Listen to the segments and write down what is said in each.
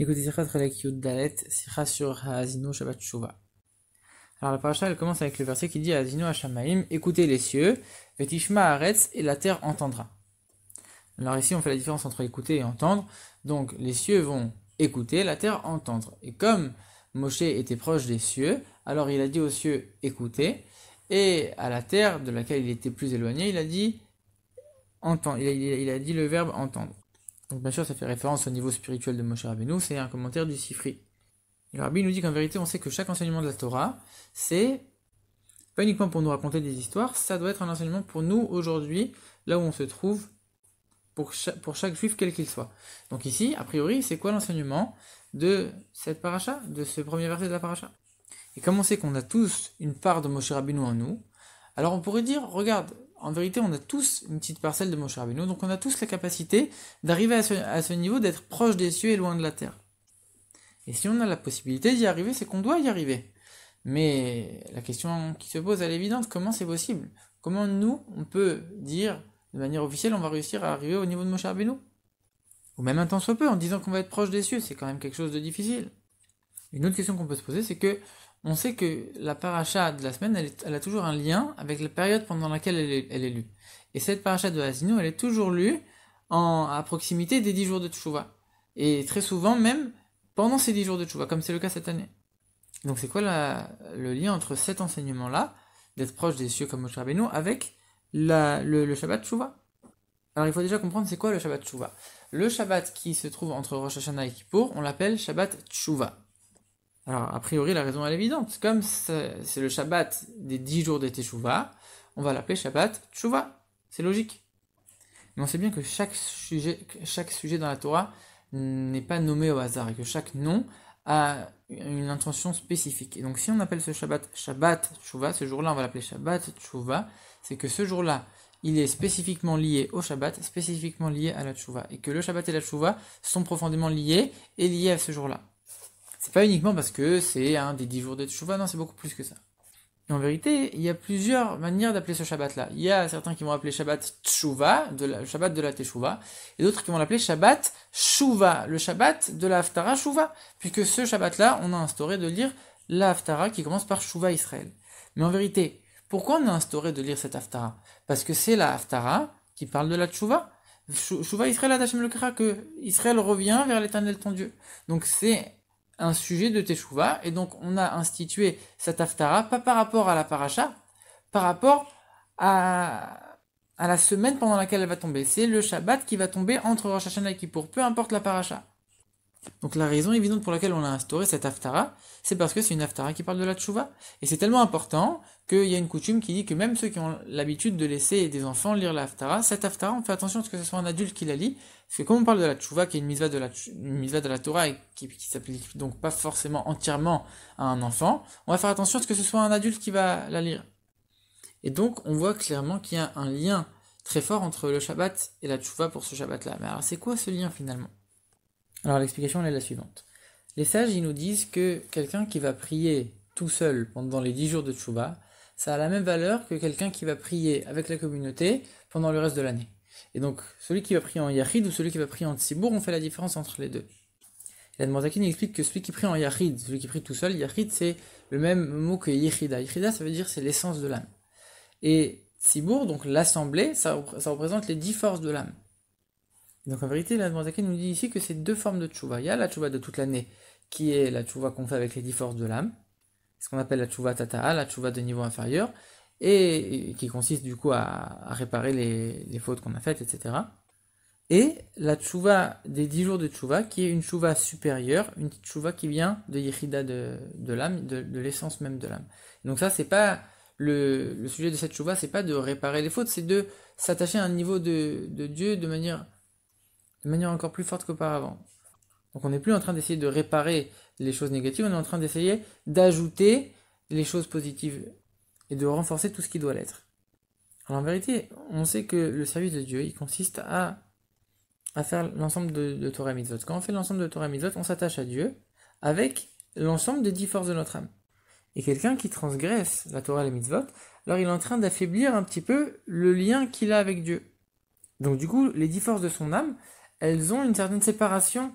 Écoutez, Sichat Chelek Yud Dalet, Sichat sur Haazinu Shabbat Shuvah. Alors la paracha elle commence avec le verset qui dit Haazinu Hashamaim, écoutez les cieux, Vetishma Haaretz, et la terre entendra. Alors ici on fait la différence entre écouter et entendre, donc les cieux vont écouter, la terre entendre. Et comme Moshe était proche des cieux, alors il a dit aux cieux écoutez, et à la terre de laquelle il était plus éloigné, il a dit entendre, il a dit le verbe entendre. Donc bien sûr, ça fait référence au niveau spirituel de Moshe Rabbeinu, c'est un commentaire du Sifri. Le Rabbi nous dit qu'en vérité, on sait que chaque enseignement de la Torah, c'est pas uniquement pour nous raconter des histoires, ça doit être un enseignement pour nous aujourd'hui, là où on se trouve, pour chaque juif quel qu'il soit. Donc ici, a priori, c'est quoi l'enseignement de cette paracha, de ce premier verset de la paracha? Et comme on sait qu'on a tous une part de Moshe Rabbeinu en nous, alors on pourrait dire, regarde, en vérité, on a tous une petite parcelle de Moshe Rabbeinu, donc on a tous la capacité d'arriver à ce niveau, d'être proche des cieux et loin de la terre. Et si on a la possibilité d'y arriver, c'est qu'on doit y arriver. Mais la question qui se pose, elle est évidente, comment c'est possible? Comment nous, on peut dire, de manière officielle, on va réussir à arriver au niveau de Moshe Rabbeinu? Ou même un temps soit peu, en disant qu'on va être proche des cieux, c'est quand même quelque chose de difficile. Une autre question qu'on peut se poser, c'est que on sait que la paracha de la semaine, elle a toujours un lien avec la période pendant laquelle elle est lue. Et cette paracha de Haazinu, elle est toujours lue à proximité des 10 jours de Teshuvah. Et très souvent même pendant ces 10 jours de Teshuvah, comme c'est le cas cette année. Donc c'est quoi le lien entre cet enseignement-là, d'être proche des cieux comme Moshe Rabbeinu, avec le Shabbat Teshuvah? Alors il faut déjà comprendre c'est quoi le Shabbat Teshuvah. Le Shabbat qui se trouve entre Rosh Hashanah et Kippour, on l'appelle Shabbat Teshuvah. Alors, a priori, la raison est évidente. Comme c'est le Shabbat des 10 jours de Teshuvah, on va l'appeler Shabbat Teshuvah. C'est logique. Mais on sait bien que chaque sujet dans la Torah n'est pas nommé au hasard et que chaque nom a une intention spécifique. Et donc, si on appelle ce Shabbat Shabbat Teshuvah, ce jour-là, on va l'appeler Shabbat Teshuvah, c'est que ce jour-là, il est spécifiquement lié au Shabbat, spécifiquement lié à la Teshuvah. Et que le Shabbat et la Teshuvah sont profondément liés et liés à ce jour-là. C'est pas uniquement parce que c'est un des 10 jours de Teshuvah, non, c'est beaucoup plus que ça. Et en vérité, il y a plusieurs manières d'appeler ce Shabbat-là. Il y a certains qui vont l'appeler Shabbat Teshuvah, le Shabbat de la Teshuvah, et d'autres qui vont l'appeler Shabbat Shuvah, le Shabbat de la Haftara Shuvah, puisque ce Shabbat-là, on a instauré de lire la Haftara qui commence par Shuvah Israël. Mais en vérité, pourquoi on a instauré de lire cette Haftara? Parce que c'est la Haftara qui parle de la Teshuvah. Shuvah Israël Adashem Lekra, que Israël revient vers l'Éternel ton Dieu. Donc c'est un sujet de Teshuvah, et donc on a institué cette Haftara, pas par rapport à la paracha, par rapport à la semaine pendant laquelle elle va tomber. C'est le Shabbat qui va tomber entre Rosh Hashanah et Kippour, peu importe la paracha. Donc la raison évidente pour laquelle on a instauré cette Haftara, c'est parce que c'est une Haftara qui parle de la Teshuvah. Et c'est tellement important qu'il y a une coutume qui dit que même ceux qui ont l'habitude de laisser des enfants lire la Haftara, cette Haftara, on fait attention à ce que ce soit un adulte qui la lit, parce que comme on parle de la Teshuvah, qui est une mitzvah de la Torah et qui s'applique donc pas forcément entièrement à un enfant, on va faire attention à ce que ce soit un adulte qui va la lire. Et donc on voit clairement qu'il y a un lien très fort entre le Shabbat et la Teshuvah pour ce Shabbat-là. Mais alors c'est quoi ce lien finalement? Alors l'explication elle est la suivante. Les sages ils nous disent que quelqu'un qui va prier tout seul pendant les 10 jours de Teshuvah, ça a la même valeur que quelqu'un qui va prier avec la communauté pendant le reste de l'année. Et donc celui qui va prier en Yachid ou celui qui va prier en Tzibour, on fait la différence entre les deux. Et la Zaken explique que celui qui prie en Yachid, celui qui prie tout seul, Yachid c'est le même mot que Yechida. Yechida ça veut dire c'est l'essence de l'âme. Et Tzibour, donc l'assemblée, ça représente les 10 forces de l'âme. Donc en vérité, la Zaken nous dit ici que c'est deux formes de teshuvah. Il y a la teshuvah de toute l'année, qui est la teshuvah qu'on fait avec les 10 forces de l'âme, ce qu'on appelle la teshuvah tata'a, la teshuvah de niveau inférieur, et qui consiste du coup à réparer les fautes qu'on a faites, etc. Et la teshuvah des 10 jours de teshuvah, qui est une teshuvah supérieure, une teshuvah qui vient de Yechida de l'âme, de l'essence même de l'âme. Donc ça, c'est pas le sujet de cette teshuvah, c'est pas de réparer les fautes, c'est de s'attacher à un niveau de Dieu de manière encore plus forte qu'auparavant. Donc on n'est plus en train d'essayer de réparer les choses négatives, on est en train d'essayer d'ajouter les choses positives et de renforcer tout ce qui doit l'être. Alors en vérité, on sait que le service de Dieu, il consiste à faire l'ensemble de Torah et Mitzvot. Quand on fait l'ensemble de Torah et Mitzvot, on s'attache à Dieu avec l'ensemble des 10 forces de notre âme. Et quelqu'un qui transgresse la Torah et les Mitzvot, alors il est en train d'affaiblir un petit peu le lien qu'il a avec Dieu. Donc du coup, les 10 forces de son âme, elles ont une certaine séparation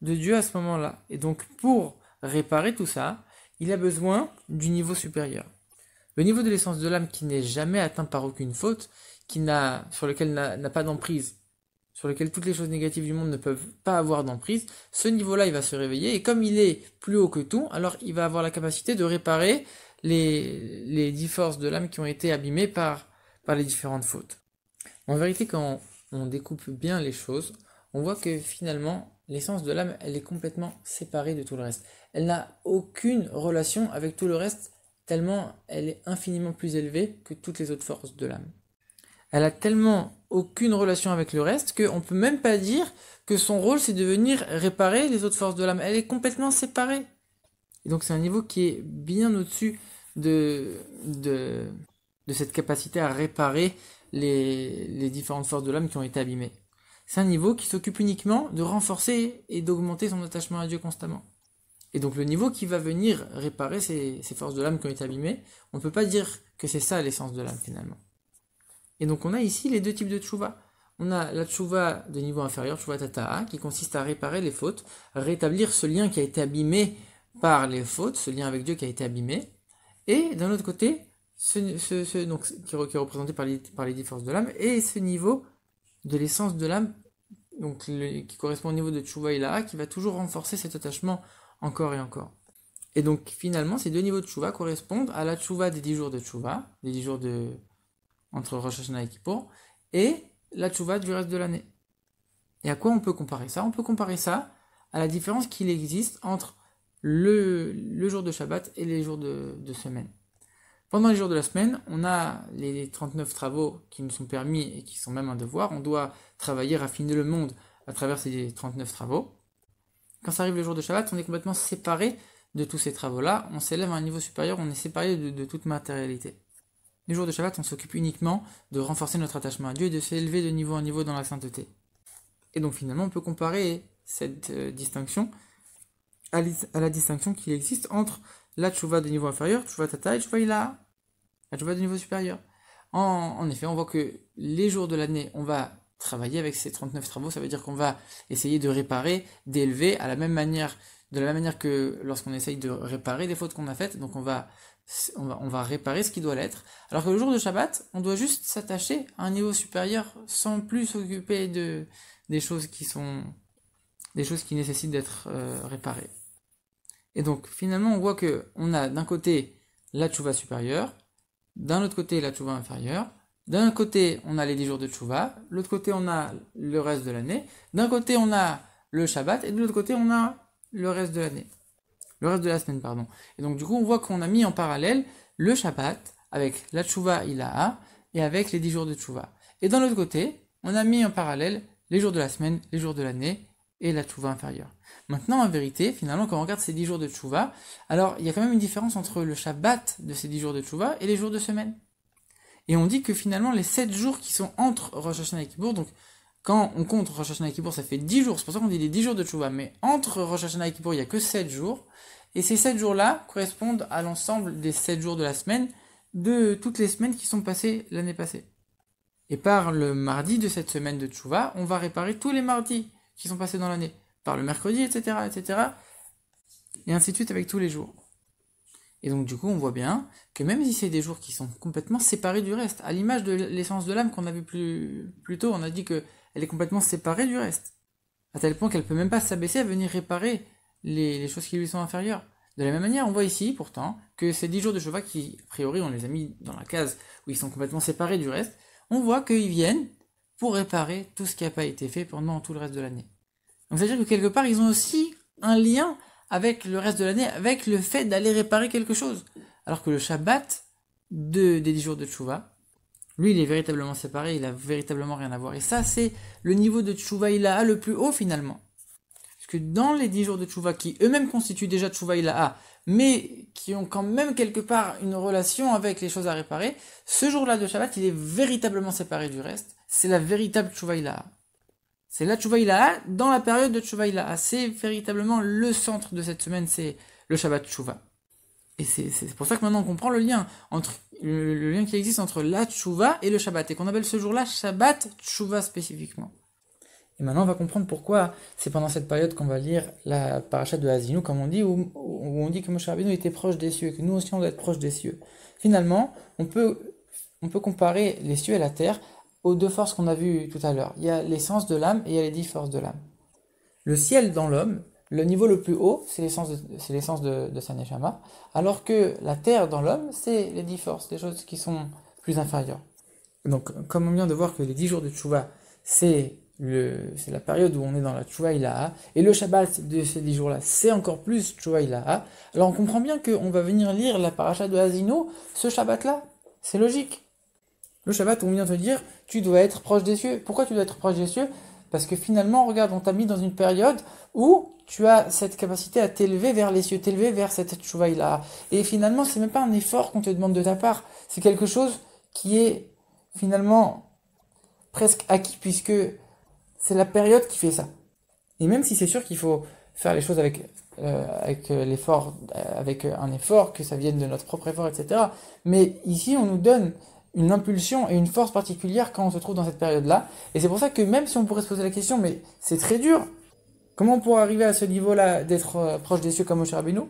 de Dieu à ce moment-là. Et donc, pour réparer tout ça, il a besoin du niveau supérieur. Le niveau de l'essence de l'âme qui n'est jamais atteint par aucune faute, sur lequel n'a pas d'emprise, sur lequel toutes les choses négatives du monde ne peuvent pas avoir d'emprise, ce niveau-là, il va se réveiller, et comme il est plus haut que tout, alors il va avoir la capacité de réparer les 10 forces de l'âme qui ont été abîmées par les différentes fautes. En vérité, quand on découpe bien les choses, on voit que finalement, l'essence de l'âme, elle est complètement séparée de tout le reste. Elle n'a aucune relation avec tout le reste, tellement elle est infiniment plus élevée que toutes les autres forces de l'âme. Elle a tellement aucune relation avec le reste qu'on ne peut même pas dire que son rôle c'est de venir réparer les autres forces de l'âme. Elle est complètement séparée. Et donc c'est un niveau qui est bien au-dessus de cette capacité à réparer les différentes forces de l'âme qui ont été abîmées. C'est un niveau qui s'occupe uniquement de renforcer et d'augmenter son attachement à Dieu constamment. Et donc le niveau qui va venir réparer ces forces de l'âme qui ont été abîmées, on ne peut pas dire que c'est ça l'essence de l'âme finalement. Et donc on a ici les deux types de tchouva. On a la tchouva de niveau inférieur, tchouva tata'a, qui consiste à réparer les fautes, à rétablir ce lien qui a été abîmé par les fautes, ce lien avec Dieu qui a été abîmé. Et d'un autre côté, donc, qui est représenté par les 10 forces de l'âme, et ce niveau de l'essence de l'âme, donc qui correspond au niveau de tchouva ilaha, qui va toujours renforcer cet attachement encore et encore. Et donc finalement, ces deux niveaux de tchouva correspondent à la tchouva des 10 jours de tchouva, les 10 jours entre Rosh Hashanah et Kippour, et la tchouva du reste de l'année. Et à quoi on peut comparer ça? On peut comparer ça à la différence qu'il existe entre le jour de Shabbat et les jours de semaine. Pendant les jours de la semaine, on a les 39 travaux qui nous sont permis et qui sont même un devoir. On doit travailler, raffiner le monde à travers ces 39 travaux. Quand ça arrive le jour de Shabbat, on est complètement séparé de tous ces travaux-là. On s'élève à un niveau supérieur, on est séparé de toute matérialité. Les jours de Shabbat, on s'occupe uniquement de renforcer notre attachement à Dieu et de s'élever de niveau en niveau dans la sainteté. Et donc finalement, on peut comparer cette distinction à la distinction qui existe entre la tchouva de niveau inférieur, tchouva tata et tchouva ilaha, la tchouva de niveau supérieur. En effet, on voit que les jours de l'année, on va travailler avec ces 39 travaux, ça veut dire qu'on va essayer de réparer, d'élever de la même manière que lorsqu'on essaye de réparer les fautes qu'on a faites, donc on va réparer ce qui doit l'être. Alors que le jour de Shabbat, on doit juste s'attacher à un niveau supérieur sans plus s'occuper des choses qui nécessitent d'être réparées. Et donc finalement on voit que on a d'un côté la tchouva supérieure, d'un autre côté la tchouva inférieure, d'un côté on a les 10 jours de tchouva, de l'autre côté on a le reste de l'année, d'un côté on a le Shabbat et de l'autre côté on a le reste de l'année. Le reste de la semaine, pardon. Et donc du coup on voit qu'on a mis en parallèle le Shabbat avec la tchouva ilaha et avec les 10 jours de tchouva. Et dans l'autre côté, on a mis en parallèle les jours de la semaine, les jours de l'année et la tchouva inférieure. Maintenant, en vérité, finalement, quand on regarde ces 10 jours de tchouva, alors il y a quand même une différence entre le Shabbat de ces 10 jours de tchouva et les jours de semaine. Et on dit que finalement, les 7 jours qui sont entre Rosh Hashanah et Kippour, donc quand on compte Rosh Hashanah et Kippour, ça fait 10 jours, c'est pour ça qu'on dit les 10 jours de tchouva, mais entre Rosh Hashanah et Kippour, il n'y a que 7 jours, et ces 7 jours-là correspondent à l'ensemble des 7 jours de la semaine, de toutes les semaines qui sont passées l'année passée. Et par le mardi de cette semaine de tchouva, on va réparer tous les mardis qui sont passés dans l'année, par le mercredi, etc., et ainsi de suite avec tous les jours. Et donc du coup, on voit bien que même si c'est des jours qui sont complètement séparés du reste, à l'image de l'essence de l'âme qu'on a vu plus tôt, on a dit qu'elle est complètement séparée du reste, à tel point qu'elle peut même pas s'abaisser à venir réparer les choses qui lui sont inférieures. De la même manière, on voit ici, pourtant, que ces 10 jours de Shova qui, a priori, on les a mis dans la case où ils sont complètement séparés du reste, on voit qu'ils viennent pour réparer tout ce qui n'a pas été fait pendant tout le reste de l'année. Donc c'est-à-dire que quelque part, ils ont aussi un lien avec le reste de l'année, avec le fait d'aller réparer quelque chose. Alors que le Shabbat des 10 jours de Tchouva, lui, il est véritablement séparé, il a véritablement rien à voir. Et ça, c'est le niveau de Tchouva ilaha le plus haut finalement. Parce que dans les 10 jours de Tchouva, qui eux-mêmes constituent déjà Tchouva ilaha, mais qui ont quand même quelque part une relation avec les choses à réparer, ce jour-là de Shabbat, il est véritablement séparé du reste. C'est la véritable Tchouva ilaha. C'est la Tchouva ilaha dans la période de Tchouva ilaha. C'est véritablement le centre de cette semaine, c'est le Shabbat Tchouva. Et c'est pour ça que maintenant on comprend le lien le lien qui existe entre la Tchouva et le Shabbat, et qu'on appelle ce jour-là Shabbat Tchouva spécifiquement. Et Et maintenant, on va comprendre pourquoi c'est pendant cette période qu'on va lire la paracha de Azinu, comme on dit, où on dit que Moshe Rabbeinu était proche des cieux, et que nous aussi on doit être proche des cieux. Finalement, on peut comparer les cieux et la terre aux deux forces qu'on a vues tout à l'heure. Il y a l'essence de l'âme et il y a les 10 forces de l'âme. Le ciel dans l'homme, le niveau le plus haut, c'est l'essence de sa neshama, alors que la terre dans l'homme, c'est les 10 forces, les choses qui sont plus inférieures. Donc, comme on vient de voir que les 10 jours de Tchouva, c'est la période où on est dans la Tchouva Ilaha, et le Shabbat de ces 10 jours-là, c'est encore plus Tchouva Ilaha, alors on comprend bien qu'on va venir lire la paracha de Hazino ce Shabbat-là. C'est logique. Le Shabbat, on vient te dire, tu dois être proche des cieux. Pourquoi tu dois être proche des cieux? Parce que finalement, regarde, on t'a mis dans une période où tu as cette capacité à t'élever vers les cieux, t'élever vers cette Tchouva Ilaha. Et finalement, c'est même pas un effort qu'on te demande de ta part, c'est quelque chose qui est finalement presque acquis, puisque c'est la période qui fait ça. Et même si c'est sûr qu'il faut faire les choses avec l'effort, avec un effort, que ça vienne de notre propre effort, etc. Mais ici, on nous donne une impulsion et une force particulière quand on se trouve dans cette période-là. Et c'est pour ça que même si on pourrait se poser la question, mais c'est très dur, comment on pourrait arriver à ce niveau-là d'être proche des cieux comme Moshe Rabbeinu?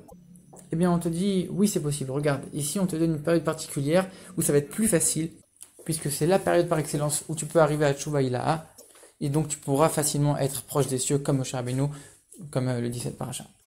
Eh bien, on te dit, oui, c'est possible. Regarde, ici, on te donne une période particulière où ça va être plus facile, puisque c'est la période par excellence où tu peux arriver à Tchouva Ilaha, et donc tu pourras facilement être proche des cieux comme Moshe Rabbeinu, comme le dit cette paracha.